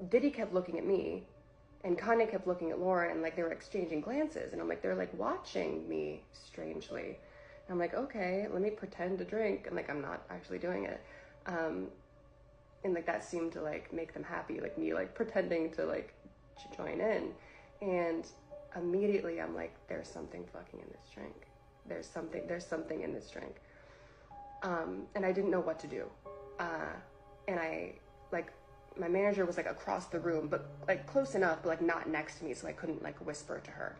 Diddy kept looking at me, and Kanye kept looking at Lauren, and like they were exchanging glances, and I'm like, they're like watching me strangely. And I'm like, okay, let me pretend to drink, and like I'm not actually doing it. And like that seemed to like make them happy, like me like pretending to like to join in. And immediately I'm like, there's something fucking in this drink. There's something in this drink. And I didn't know what to do. And I like, my manager was like across the room, but like close enough, but like not next to me, so I couldn't like whisper to her.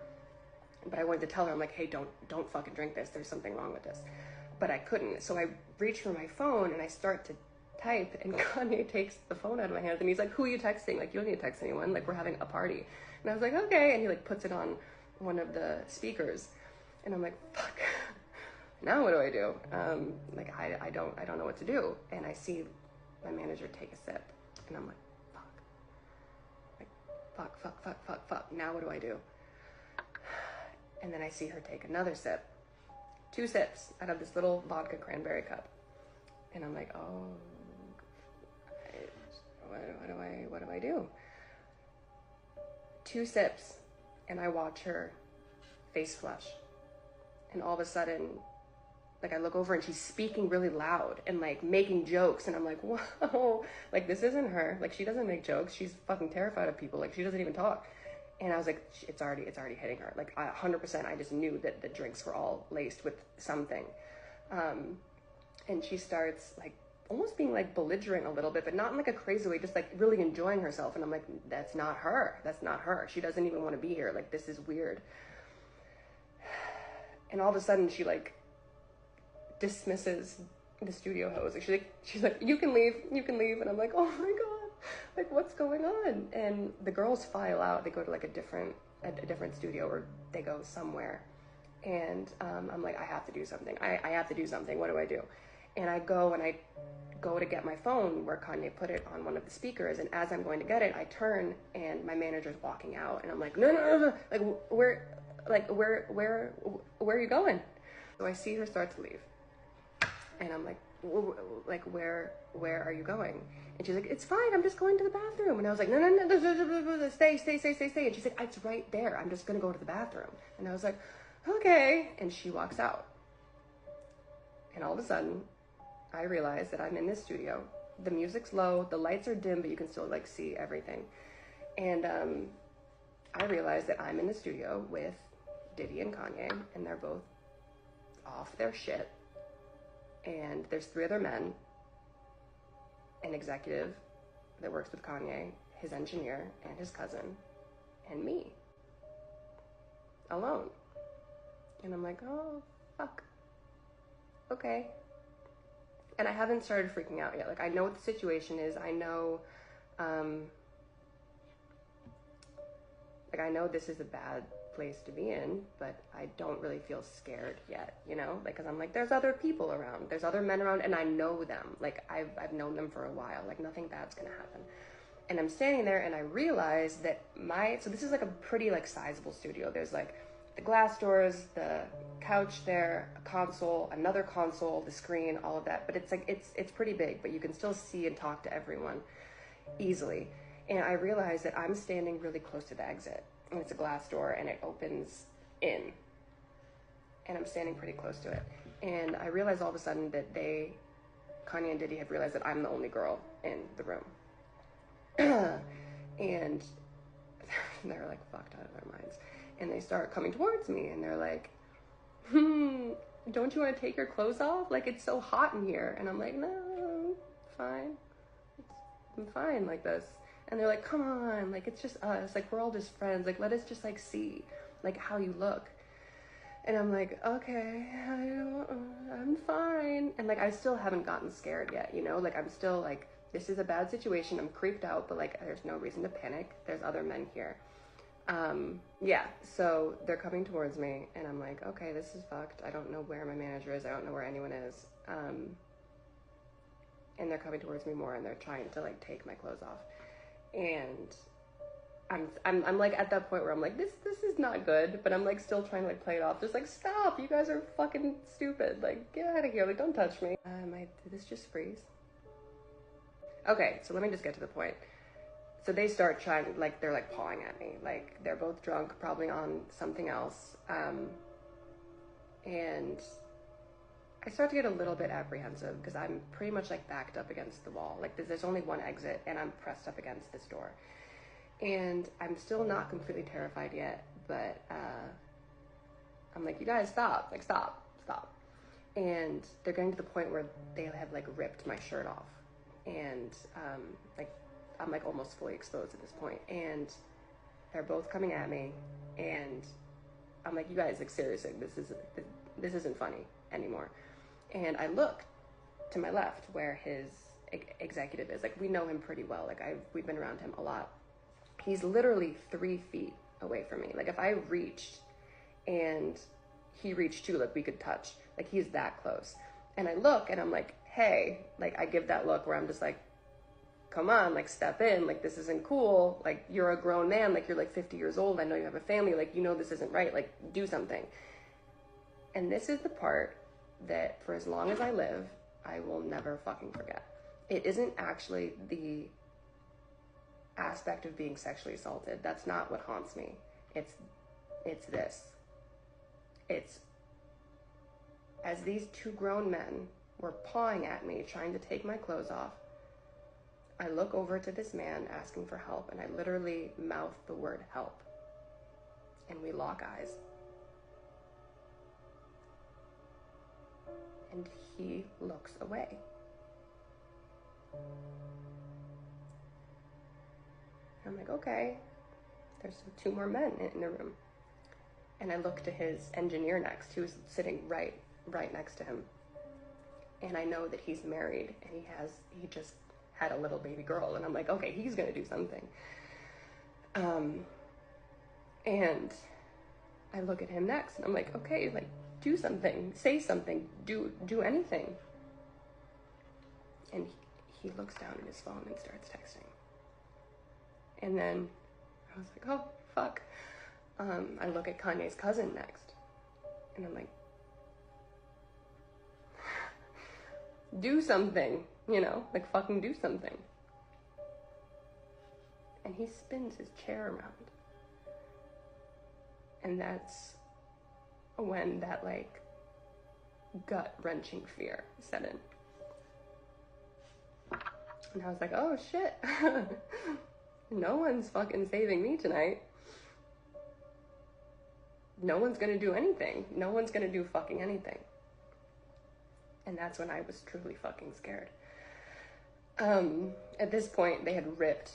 But I wanted to tell her, I'm like, hey, don't fucking drink this. There's something wrong with this. But I couldn't. So I reach for my phone and I start to type, and Kanye takes the phone out of my hands and he's like, who are you texting? Like, you don't need to text anyone. Like, we're having a party. And I was like, okay. And he like puts it on one of the speakers. And I'm like, fuck. Now what do I do? Like, I don't know what to do. And I see my manager take a sip. And I'm like, fuck. Now what do I do? And then I see her take another sip. 2 sips out of this little vodka cranberry cup. And I'm like, oh, what do I do? 2 sips, and I watch her face flush. And all of a sudden, like I look over and she's speaking really loud and like making jokes. And I'm like, whoa, like this isn't her. Like she doesn't make jokes. She's fucking terrified of people. Like she doesn't even talk. And I was like, it's already hitting her. Like 100%, I just knew that the drinks were all laced with something. And she starts like almost being like belligerent a little bit, but not in like a crazy way, just like really enjoying herself. And I'm like, that's not her. That's not her. She doesn't even want to be here. Like, this is weird. And all of a sudden she like dismisses the studio host. Like, she's like, you can leave. And I'm like, oh my God, like what's going on? And the girls file out. They go to like a different studio, or they go somewhere. And I'm like, I have to do something. I have to do something. What do I do? And I go to get my phone where Kanye put it on one of the speakers. And as I'm going to get it, I turn and my manager's walking out. And I'm like, no. Like, where are you going? So I see her start to leave. And I'm like, where are you going? And she's like, it's fine. I'm just going to the bathroom. And I was like, no, stay. And she's like, it's right there. I'm just going to go to the bathroom. And I was like, okay. And she walks out. And all of a sudden, I realize that I'm in this studio. The music's low, the lights are dim, but you can still like see everything. And I realize that I'm in the studio with Diddy and Kanye, and they're both off their shit. And there's 3 other men, an executive that works with Kanye, his engineer, and his cousin, and me, alone. And I'm like, oh, fuck. Okay. And I haven't started freaking out yet. Like, I know what the situation is. I know, like, I know this is a bad place to be in, but I don't really feel scared yet, you know? Like, cause I'm like, there's other people around. There's other men around, and I know them. Like, I've known them for a while. Like, nothing bad's gonna happen. And I'm standing there, and I realize that so this is like a pretty, like, sizable studio. There's, like, the glass doors, the couch there, a console, another console, the screen, all of that. But it's like, it's pretty big, but you can still see and talk to everyone easily. And I realized that I'm standing really close to the exit, and it's a glass door and it opens in, and I'm standing pretty close to it. And I realized all of a sudden that Kanye and Diddy have realized that I'm the only girl in the room. And they're like fucked out of their minds. And they start coming towards me, and they're like, don't you want to take your clothes off? Like, it's so hot in here. And I'm like, no, fine. I'm fine like this. And they're like, come on, like, it's just us. Like, we're all just friends. Like, let us just, like, see, like, how you look. And I'm like, okay, I'm fine. And, like, I still haven't gotten scared yet, you know? Like, I'm still, like, this is a bad situation. I'm creeped out, but, like, there's no reason to panic. There's other men here. Yeah, so they're coming towards me, and I'm like, okay, this is fucked. I don't know where my manager is. I don't know where anyone is. And they're coming towards me more, and they're trying to, like, take my clothes off. And I'm like at that point where I'm like, this is not good, but I'm like still trying to like play it off. Just like, stop, you guys are fucking stupid. Like, get out of here. Like, don't touch me. Did this just freeze? Okay, so let me just get to the point. so they start trying, like, they're like pawing at me. Like, they're both drunk, probably on something else. And I start to get a little bit apprehensive because I'm pretty much like backed up against the wall. Like, there's only one exit and I'm pressed up against this door. And I'm still not completely terrified yet, but I'm like, you guys stop, like stop. And they're getting to the point where they have like ripped my shirt off. And like, I'm like almost fully exposed at this point. And they're both coming at me. And I'm like, you guys, like seriously, this isn't funny anymore. And I look to my left where his executive is. Like, we know him pretty well. Like, we've been around him a lot. He's literally 3 feet away from me. Like, if I reached and he reached too, like we could touch. Like, he's that close. And I look and I'm like, hey, like I give that look where I'm just like, come on, like step in, like this isn't cool. Like, you're a grown man, like you're like 50 years old. I know you have a family, like, you know, this isn't right. Like, do something. And this is the part that for as long as I live, I will never fucking forget. It isn't actually the aspect of being sexually assaulted. That's not what haunts me. It's this. It's as these two grown men were pawing at me, trying to take my clothes off, I look over to this man asking for help, and I literally mouth the word help. And we lock eyes. And he looks away. I'm like, okay, there's 2 more men in the room. And I look to his engineer next, who's sitting right next to him. And I know that he's married and he just had a little baby girl. And I'm like, okay, he's gonna do something. And I look at him next and I'm like, okay, like do something, say something, do anything. And he looks down at his phone and starts texting. And then I was like, oh, fuck. I look at Kanye's cousin next. And I'm like, do something, you know, like fucking do something. And he spins his chair around. And that's when that like gut-wrenching fear set in. And I was like, oh shit. No one's fucking saving me tonight. No one's gonna do anything. No one's gonna do fucking anything. And that's when I was truly fucking scared. At this point, they had ripped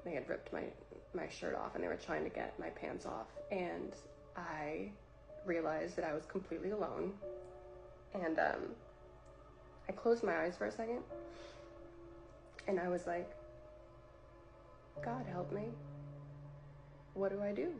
my shirt off and they were trying to get my pants off. And I realized that I was completely alone. And I closed my eyes for a second. And I was like, God help me. What do I do?